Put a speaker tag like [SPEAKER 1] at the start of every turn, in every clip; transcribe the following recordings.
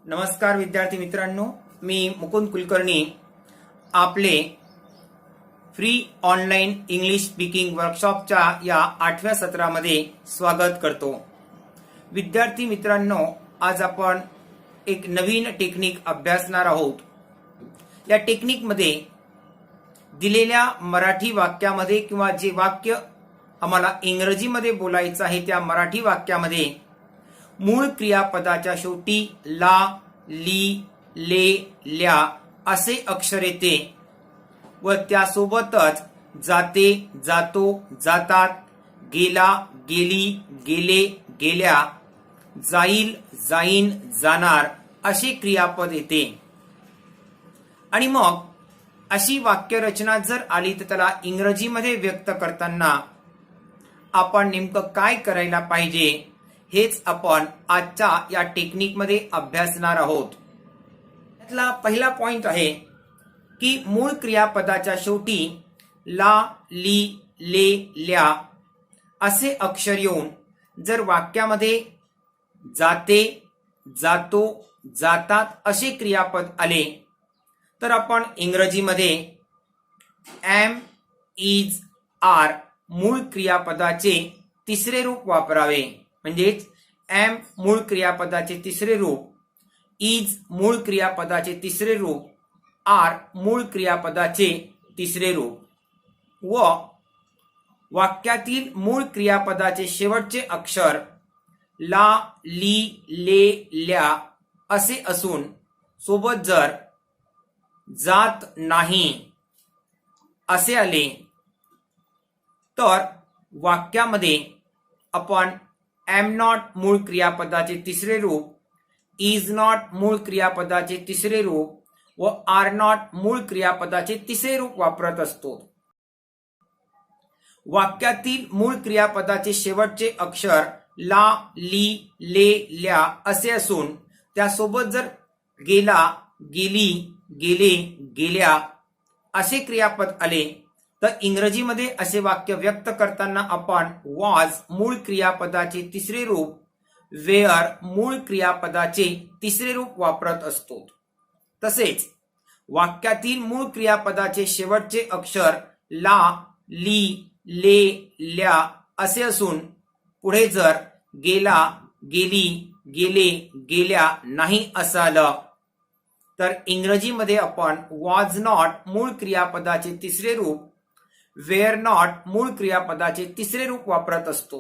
[SPEAKER 1] नमस्कार विद्यार्थी मित्रांनो, मी मुकुंद कुलकर्णी आपले फ्री ऑनलाईन इंग्लिश स्पीकिंग वर्कशॉपच्या या 8व्या सत्रामध्ये स्वागत करतो। विद्यार्थी मित्रांनो, आज आपण एक नवीन टेक्निक अभ्यासणार आहोत। या टेक्निकमध्ये दिलेल्या मराठी वाक्यामध्ये किंवा जे वाक्य आम्हाला इंग्रजीमध्ये बोलायचं आहे त्या मराठी वाक्यामध्ये मूळ क्रियापदाच्या शेवटी ला, ली, ले, ल्या असे अक्षर येते व त्यासोबतच जाते, जातो, जातात, गेला, गेली, गेले, गेल्या, जाईल, जाईन, जाणार असे क्रियापद येते। आणि मग अशी वाक्यरचना जर आली तर त्याला इंग्रजीमध्ये व्यक्त करताना आपण नेमकं काय करायला पाहिजे हेच आपण आजच्या या टेक्निकमध्ये अभ्यासणार आहोत। यातला पहिला पॉइंट आहे की मूळ क्रियापदाच्या शेवटी ला, ली, ले, ल्या असे अक्षर येऊन जर वाक्यामध्ये जाते, जातो, जातात असे क्रियापद आले तर आपण इंग्रजीमध्ये एम, इज, आर मूळ क्रियापदाचे तिसरे रूप वापरावे। म्हणजेच एम मूळ क्रियापदाचे तिसरे रूप, इज मूळ क्रियापदाचे तिसरे रूप, आर मूळ क्रियापदाचे तिसरे रूप व वाक्यातील मूळ क्रियापदाचे शेवटचे अक्षर ला, ली, ले, ल्या असे असून सोबत जर जात नाही असे आले तर वाक्यामध्ये आपण एम नॉट मूळ क्रियापदाचे तिसरे रूप, इज नॉट मूळ क्रियापदाचे तिसरे रूप व आर नॉट मूळ क्रियापदाचे तिसरे रूप वापरत असतो। वाक्यातील मूळ क्रियापदाचे शेवटचे अक्षर ला, ली, ले, ल्या असे असून त्यासोबत जर गेला, गेली, गेले, गेल्या असे क्रियापद आले तर इंग्रजीमध्ये असे वाक्य व्यक्त करताना आपण वॉज मूळ क्रियापदाचे तिसरे रूप, वेअर मूळ क्रियापदाचे तिसरे रूप वापरत असतो। तसेच वाक्यातील मूळ क्रियापदाचे शेवटचे अक्षर ला, ली, ले, ल्या असे असून पुढे जर गेला, गेली, गेले, गेल्या नाही असं आलं तर इंग्रजीमध्ये आपण वॉज नॉट मूळ क्रियापदाचे तिसरे रूप, वेअर नॉट मूळ क्रियापदाचे तिसरे रूप वापरत असतो।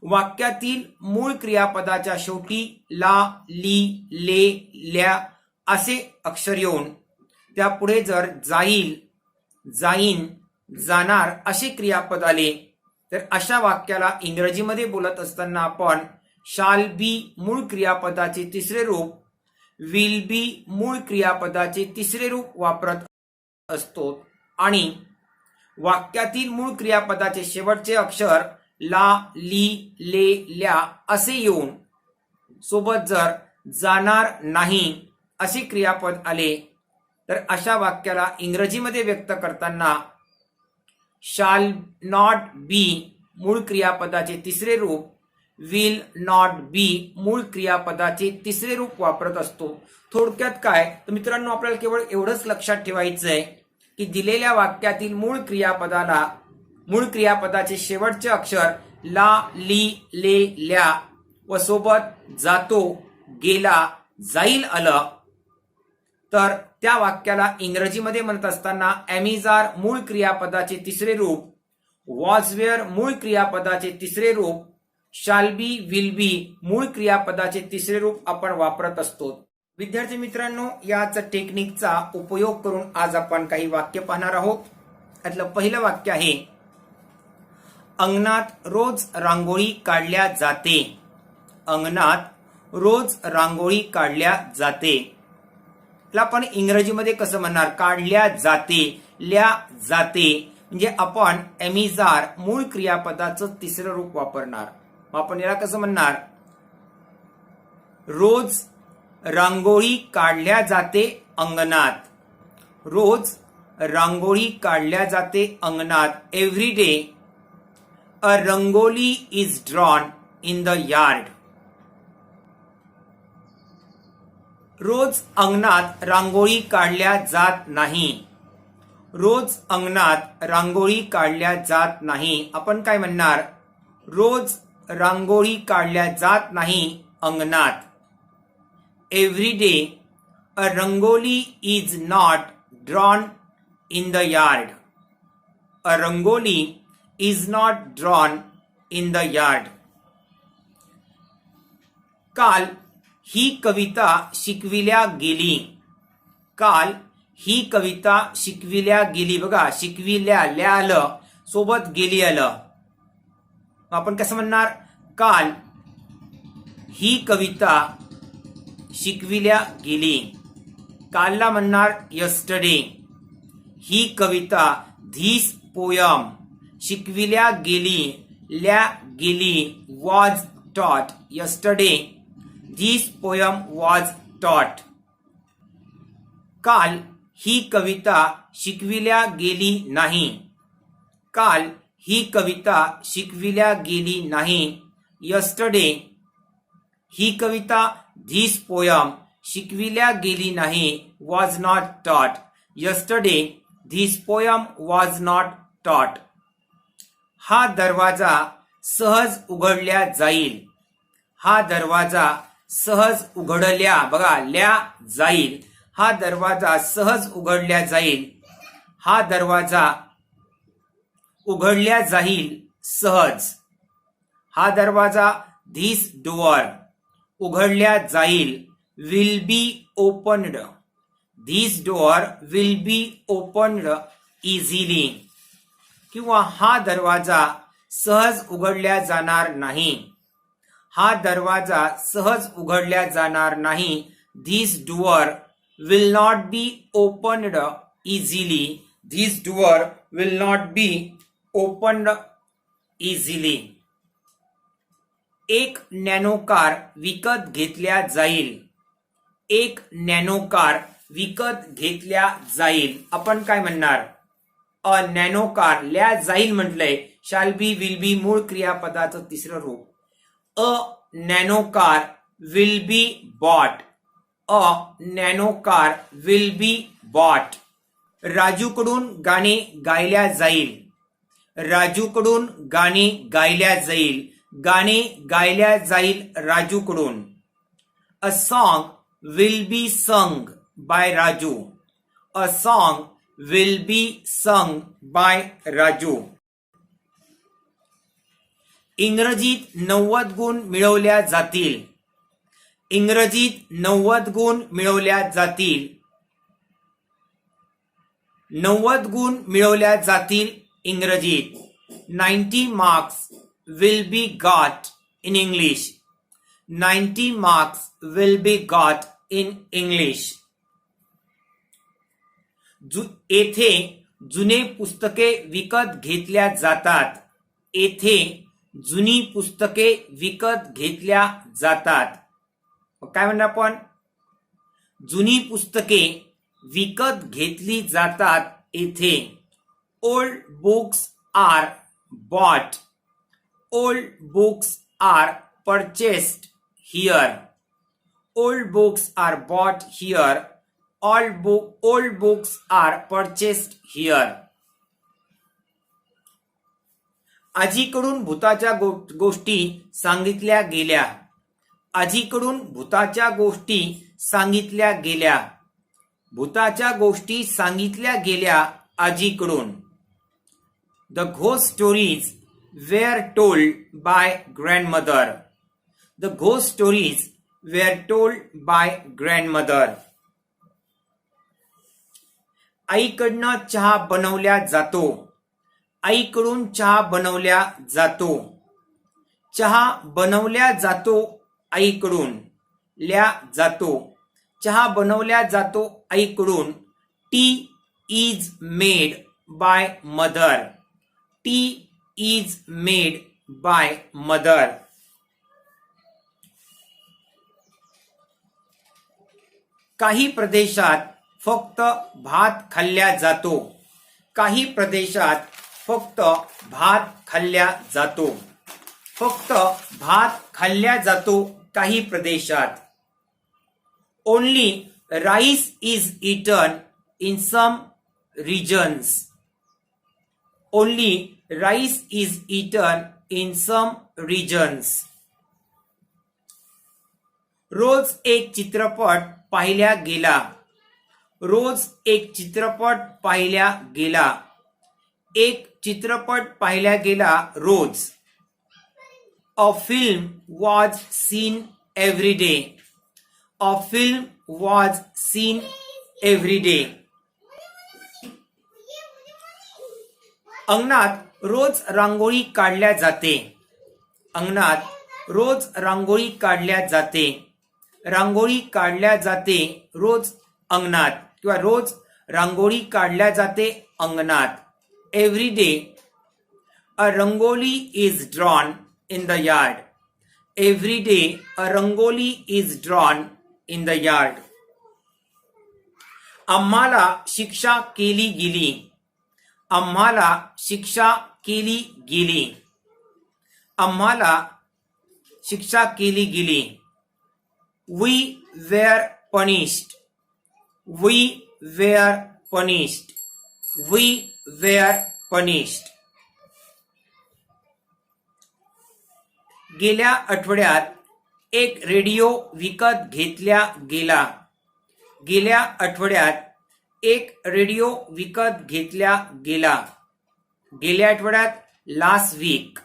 [SPEAKER 1] वाक्यातील मूळ क्रियापदाच्या शेवटी ला, ली, ले, ल्या असे अक्षर येऊन त्यापुढे जर जाईल, जाईन, जाणार असे क्रियापद आले तर अशा वाक्याला इंग्रजीमध्ये बोलत असताना आपण शाल बी मूळ क्रियापदाचे तिसरे रूप, विल बी मूळ क्रियापदाचे तिसरे रूप वापरत असतो आणि वाक्यातील मूळ क्रियापदाचे शेवटचे अक्षर ला, ली, ले, ल्या असे येऊन सोबत जर जाणार नाही असे क्रियापद आले तर अशा वाक्याला इंग्रजीमध्ये व्यक्त करताना शाल नॉट बी मूळ क्रियापदाचे तिसरे रूप, विल नॉट बी मूळ क्रियापदाचे तिसरे रूप वापरत असतो। थोडक्यात काय तर मित्रांनो, आपल्याला केवळ एवढंच लक्षात ठेवायचं आहे की दिलेल्या वाक्यातील मूळ क्रियापदाचे शेवटचे अक्षर ला, ली, ले, ल्या व सोबत जातो, गेला, जाईल आलं तर त्या वाक्याला इंग्रजीमध्ये म्हणत असताना एम, इज, आर मूळ क्रियापदाचे तिसरे रूप, वॉज, वेअर मूळ क्रियापदाचे तिसरे रूप, शाल बी, विल बी मूळ क्रियापदाचे तिसरे रूप आपण वापरत असतो। विद्यार्थी मित्रांनो, याच टेक्निकचा उपयोग करून आज आपण काही वाक्य पाहणार आहोत। यातलं पहिलं वाक्य आहे अंगणात रोज रांगोळी काढल्या जाते। अंगणात रोज रांगोळी काढल्या जाते। त्याला आपण इंग्रजीमध्ये कसं म्हणणार? काढल्या जाते, ल्या जाते म्हणजे आपण एम, इज, आर मूळ क्रियापदाचं तिसरं रूप वापरणार। आपण याला कसं म्हणणार? रोज रांगोळी काढल्या जाते अंगणात। रोज रांगोळी काढल्या जाते अंगणात। Every day a rangoli is drawn in the yard. रोज अंगणात रांगोळी काढल्या जात नाही. रोज अंगणात रांगोळी काढल्या जात नाही. आपण काय म्हणणार? रोज रांगोळी काढल्या जात नाही अंगणात. Every day a rangoli is not drawn in the yard. A rangoli is not drawn in the yard. काल ही कविता शिकविल्या गेली. काल ही कविता शिकविल्या गेली. बघा, शिकविल्या ल्या आलं, सोबत गेली आलं. आपण कसं म्हणणार? काल ही कविता शिकविल्या गेली. कालला म्हणणार यस्टरडे. ही कविता, धिस पोयम, शिकविल्या गेली, ल्या गेली, वॉज टॉट. यस्टरडे धिस पोयम वॉज टॉट. काल ही कविता शिकविल्या गेली नाही. काल ही कविता शिकविल्या गेली नाही. यस्टरडे ही कविता, धिस पोयम, शिकविल्या गेली नाही, was not taught. Yesterday this poem was not taught. हा दरवाजा सहज उघडल्या जाईल. हा दरवाजा सहज उघडल्या, बघा, ल्या जाईल. हा दरवाजा सहज उघडल्या जाईल. हा दरवाजा उघडल्या जाईल सहज. हा दरवाजा, धिस डोअर, उघडल्या जाईल, will be opened. This door will be opened easily. किंवा हा दरवाजा सहज उघडल्या जाणार नाही. हा दरवाजा सहज उघडल्या जाणार नाही. This door will not be opened easily. This door will not be opened easily. एक नॅनो कार विकत घेतल्या जाईल. एक नॅनो कार विकत घेतल्या जाईल. आपण काय म्हणणार? अ नॅनो कार, ल्या जाईल म्हटलंय, शाल बी, विल बी, मूळ क्रियापदाचं तिसरं रूप. A Nano car will be bought. A Nano car will be bought. राजूकडून गाणे गायल्या जाईल. राजूकडून गाणे गायल्या जाईल. गाणे गायल्या जाईल राजूकडून. A song will be sung by Raju. A song will be sung by Raju. इंग्रजीत 90 गुण मिळवल्या जातील. इंग्रजीत 90 गुण मिळवल्या जातील. 90 गुण मिळवल्या जातील इंग्रजीत. 90 marks will be got in English. 90 marks will be got in English. येथे जुने पुस्तके विकत घेतल्या जातात. येथे जुनी पुस्तके विकत घेतल्या जातात. काय म्हणणार आपण? जुनी पुस्तके विकत घेतली जातात येथे. Old books are bought. Old books are purchased here. Old books are bought here. Old books are purchased here. आजीकडून भूताच्या गोष्टी सांगितल्या गेल्या. आजीकडून भूताच्या गोष्टी सांगितल्या गेल्या. भूताच्या गोष्टी सांगितल्या गेल्या आजीकडून. The ghost stories were told by grandmother. The ghost stories were told by grandmother. आईकडनं चहा बनवल्या जातो. आईकडून चहा बनवल्या जातो. चहा बनवल्या जातो आईकडून, ल्या जातो. चहा बनवल्या जातो आईकडून. T is made by mother. T is made by mother. काही प्रदेशात फक्त भात खाल्ल्या जातो. काही प्रदेशात फक्त भात खाल्ल्या जातो. फक्त भात खाल्ल्या जातो काही प्रदेशात. Only rice is eaten in some regions. Only rice is eaten in some regions. रोज एक चित्रपट पाहिल्या गेला. रोज एक चित्रपट पाहिल्या गेला. एक चित्रपट पाहिल्या गेला रोज. A film was seen every day. A film was seen every day. अंगणात रोज रांगोळी काढल्या जाते. अंगणात रोज रांगोळी काढल्या जाते. रांगोळी काढल्या जाते रोज अंगणात किंवा रोज रांगोळी काढल्या जाते अंगणात. Every day a rangoli is drawn in the yard. Every day a rangoli is drawn in the yard. आम्हाला शिक्षा केली गेली. आम्हाला शिक्षा केली गेली. आम्हाला शिक्षा केली गेली. We were punished. We were punished. We were punished. गेल्या आठवड्यात एक रेडिओ विकत घेतला गेला. गेल्या आठवड्यात एक रेडिओ विकत घेतला गेला. गेल्या आठवड्यात last week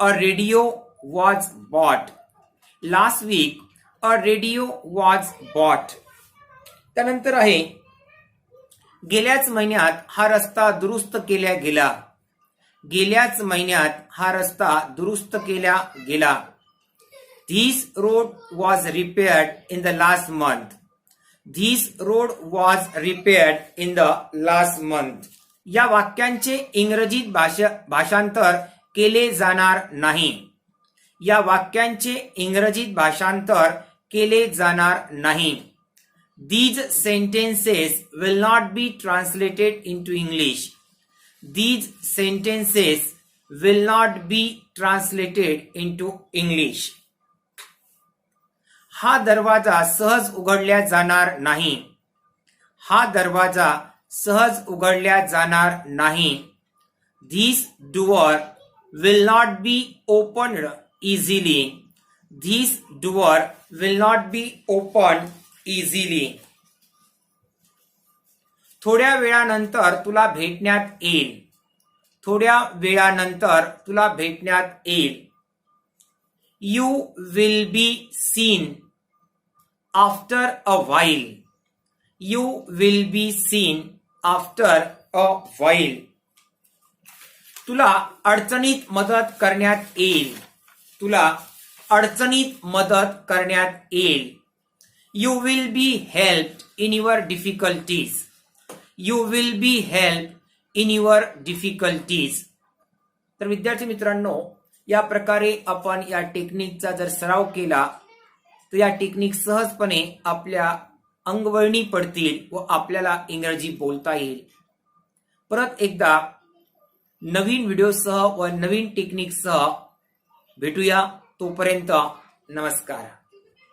[SPEAKER 1] a radio was bought. Last week a radio was bought. त्यानंतर आहे गेल्याच महिन्यात हा रस्ता दुरुस्त केला गेला. गेल्याच महिन्यात हा रस्ता दुरुस्त केला गेला. This road was repaired in the last month. This road was repaired in the last month. या वाक्यांचे इंग्रजीत भाषांतर केले जाणार नाही. या वाक्यांचे इंग्रजीत भाषांतर केले जाणार नाही. These sentences will not be translated into English. These sentences will not be translated into English. हा दरवाजा सहज उघडल्या जाणार नाही. हा दरवाजा सहज उघडल्या जाणार नाही. This door will not be opened easily. This door will not be opened easily. थोड्या वेळानंतर तुला भेटण्यात येईल. थोड्या वेळानंतर तुला भेटण्यात येईल. You will be seen after a while. You will be seen after a while. तुला अडचणीत मदत करण्यात येईल. तुला अडचणीत मदत करण्यात येईल. You will be helped in your difficulties. You will be helped in your difficulties. तर विद्यार्थी मित्रांनो, या प्रकारे आपण या टेक्निकचा जर सराव केला तर या टेक्निक सहजपणे आपल्या अंगवळणी पडतील व आपल्याला इंग्रजी बोलता येईल. परत एकदा नवीन व्हिडिओसह व नवीन टेक्निकसह भेटूया. तोपर्यंत नमस्कार.